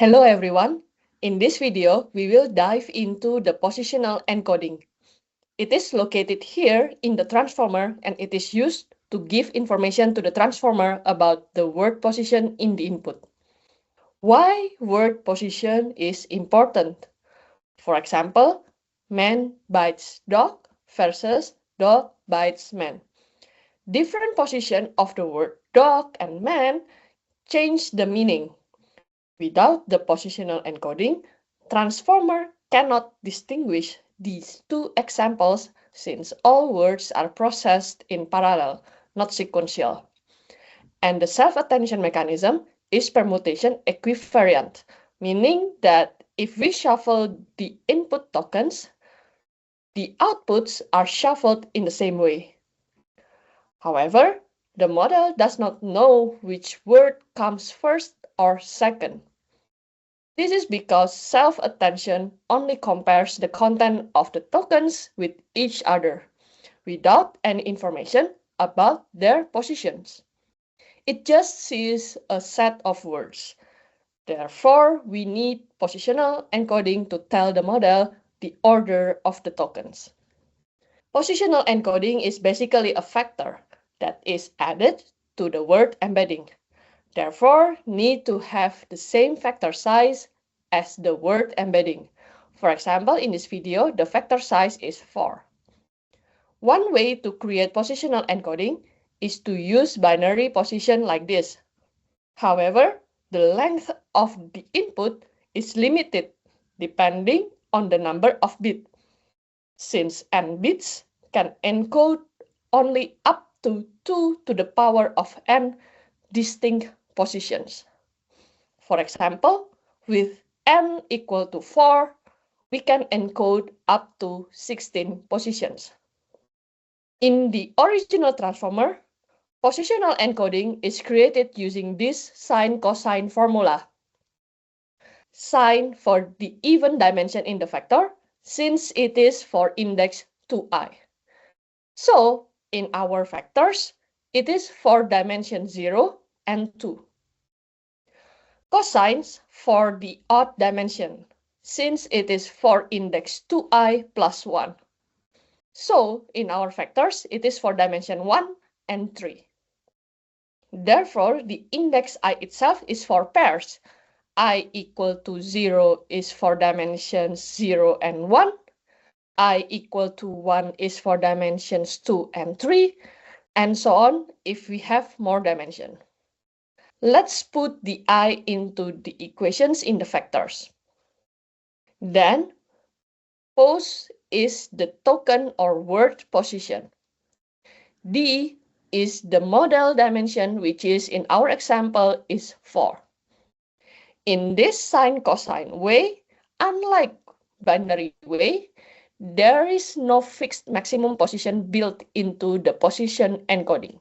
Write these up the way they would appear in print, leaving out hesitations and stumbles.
Hello everyone. In this video, we will dive into the positional encoding. It is located here in the transformer and it is used to give information to the transformer about the word position in the input. Why word position is important? For example, man bites dog versus dog bites man. Different position of the word dog and man change the meaning. Without the positional encoding, transformer cannot distinguish these two examples since all words are processed in parallel, not sequential. And the self-attention mechanism is permutation equivariant, meaning that if we shuffle the input tokens, the outputs are shuffled in the same way. However, the model does not know which word comes first or second. This is because self-attention only compares the content of the tokens with each other, without any information about their positions. It just sees a set of words. Therefore, we need positional encoding to tell the model the order of the tokens. Positional encoding is basically a factor that is added to the word embedding. Therefore, need to have the same factor size as the word embedding. For example, in this video, the factor size is 4. One way to create positional encoding is to use binary position like this. However, the length of the input is limited depending on the number of bits, since n bits can encode only up to 2 to the power of n distinct positions. For example, with n equal to 4, we can encode up to 16 positions. In the original transformer, positional encoding is created using this sine-cosine formula. Sine for the even dimension in the vector, since it is for index 2i. So, in our vectors, it is for dimension 0 and 2. Cosines for the odd dimension, since it is for index 2i plus 1. So, in our vectors, it is for dimension 1 and 3. Therefore, the index I itself is for pairs. I equal to 0 is for dimensions 0 and 1. I equal to 1 is for dimensions 2 and 3, and so on if we have more dimension. Let's put the I into the equations in the vectors. Then, pos is the token or word position. D is the model dimension, which is in our example is 4. In this sine-cosine way, unlike binary way, there is no fixed maximum position built into the position encoding.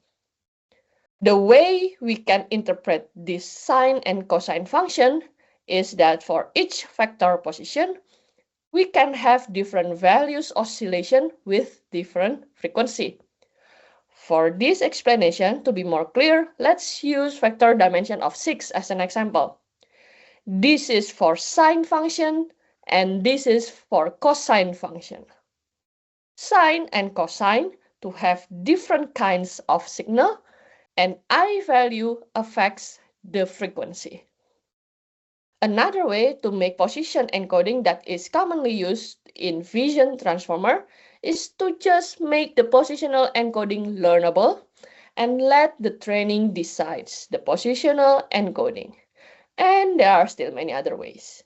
The way we can interpret this sine and cosine function is that for each vector position, we can have different values oscillation with different frequency. For this explanation to be more clear, let's use vector dimension of 6 as an example. This is for sine function and this is for cosine function. Sine and cosine to have different kinds of signal, and I value affects the frequency. Another way to make position encoding that is commonly used in vision transformer is to just make the positional encoding learnable and let the training decides the positional encoding. And there are still many other ways.